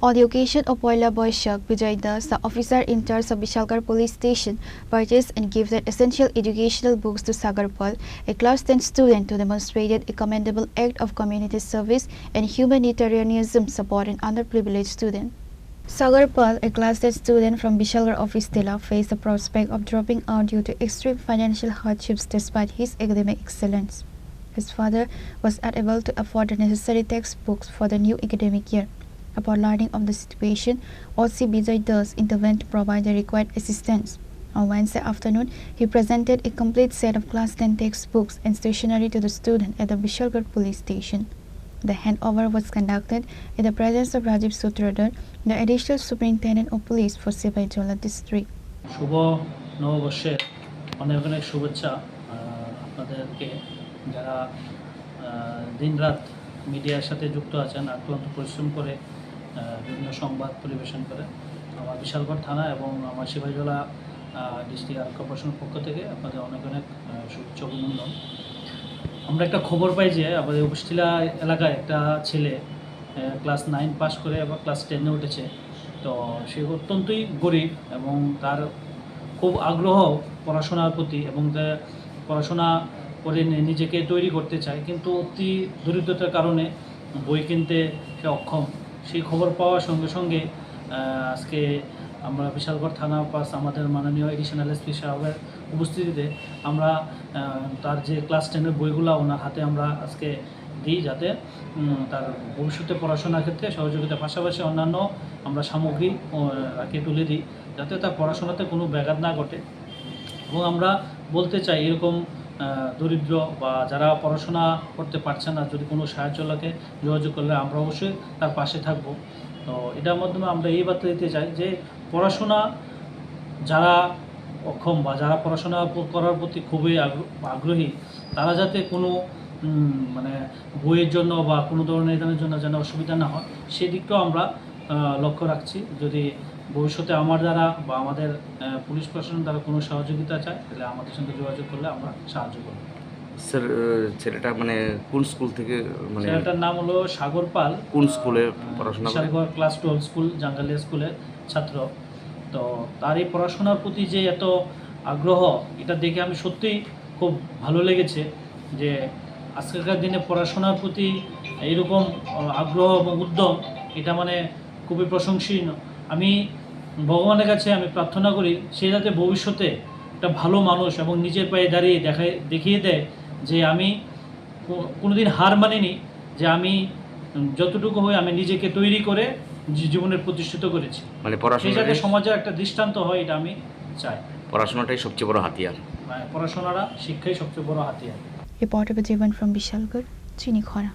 On the occasion of Poila Boishak, Vijay Das, the officer in charge of Vishalgarh Police Station, purchased and gifted essential educational books to Sagar Pal, a class 10 student who demonstrated a commendable act of community service and humanitarianism supporting underprivileged students. Sagar Pal, a class 10 student from Vishalgarh Office Tila, faced the prospect of dropping out due to extreme financial hardships despite his academic excellence. His father was unable to afford the necessary textbooks for the new academic year. Upon learning of the situation, OC Vijay Das intervened to provide the required assistance. On Wednesday afternoon, he presented a complete set of class 10 textbooks and stationery to the student at the Vishalgarh police station. The handover was conducted in the presence of Rajiv Sutradhar, the additional superintendent of police for Sibaijola district. শুভ নববর্ষের অনেক অনেক শুভেচ্ছা আপনাদেরকে যারা দিনরাত মিডিয়ার সাথে যুক্ত আছেন, অত্যন্ত পরিশ্রম করে বিভিন্ন সংবাদ পরিবেশন করে আমার বিশালগড় থানা এবং আমার সিপাহীজলা ডিস্ট্রিক্ট আরক্ষা কর্পোরেশনের পক্ষ থেকে আপনাদের অনেক অনেক শুভেচ্ছা অভিনন্দন। আমরা একটা খবর পাই যে আমাদের উপস্থিলা এলাকায় একটা ছেলে ক্লাস 9 পাস করে আবার ক্লাস 10-এ উঠেছে। তো সে অত্যন্তই গরিব এবং তার খুব আগ্রহ পড়াশোনার প্রতি এবং পড়াশোনা করে নিজেকে তৈরি করতে চায়, কিন্তু অতি দরিদ্রতার কারণে বই কিনতে সে অক্ষম। সেই খবর পাওয়ার সঙ্গে সঙ্গে আজকে আমরা বিশালগড় থানা পাস আমাদের মাননীয় এডিশনাল এসপি সাহেবের উপস্থিতিতে আমরা তার যে ক্লাস 10-এর বইগুলো ওনার হাতে আমরা আজকে দিই, যাতে তার ভবিষ্যতে পড়াশোনার ক্ষেত্রে সহযোগিতার পাশাপাশি অন্যান্য আমরা সামগ্রী তাকে তুলে দিই, যাতে তার পড়াশোনাতে কোনো ব্যাঘাত না ঘটে। এবং আমরা বলতে চাই, এরকম দরিদ্র বা যারা পড়াশোনা করতে পারছে না, যদি কোনো সাহায্য লাগে যোগাযোগ করলে আমরা অবশ্যই তার পাশে থাকব। তো এটার মাধ্যমে আমরা এই বার্তা দিতে চাই যে পড়াশোনা যারা অক্ষম বা যারা পড়াশোনা করার প্রতি খুবই আগ্রহী, তারা যাতে কোনো মানে বইয়ের জন্য বা কোনো ধরনের এখানের জন্য যেন অসুবিধা না হয়, সেদিকটাও আমরা লক্ষ্য রাখছি। যদি ভবিষ্যতে আমার দ্বারা বা আমাদের পুলিশ প্রশাসনের দ্বারা কোনো সহযোগিতা চায়, তাহলে আমাদের সঙ্গে যোগাযোগ করলে আমরা সাহায্য করব। স্যার, ছেলেটা মানে কোন স্কুল থেকে? মানে ছেলেটার নাম হলো সাগর পাল। কোন স্কুলে পড়াশোনা করে? সাগর ক্লাস 12 স্কুল, জাঙ্গালিয়া স্কুলের ছাত্র। তো তার এই পড়াশোনার প্রতি যে এত আগ্রহ, এটা দেখে আমি সত্যিই খুব ভালো লেগেছে যে আজকালকার দিনে পড়াশোনার প্রতি এইরকম আগ্রহ এবং উদ্যম, এটা মানে খুবই প্রশংসনীয়। আমি ভগবানের কাছে আমি প্রার্থনা করি সে যাতে ভবিষ্যতে একটা ভালো মানুষ এবং নিজের পায়ে দাঁড়িয়ে দেখিয়ে দেয় যে আমি কোনোদিন হার মানিনি, যে আমি যতটুকু হই আমি নিজেকে তৈরি করে জীবনের প্রতিষ্ঠিত করেছি। মানে পড়াশোনা যাতে সমাজের একটা দৃষ্টান্ত হয়, এটা আমি চাই। পড়াশোনাটাই সবচেয়ে বড় হাতিয়ার। পড়াশোনাটা শিক্ষাই সবচেয়ে বড় হাতিয়ার। Report of Jivan from Vishalgarh, Chini Khora.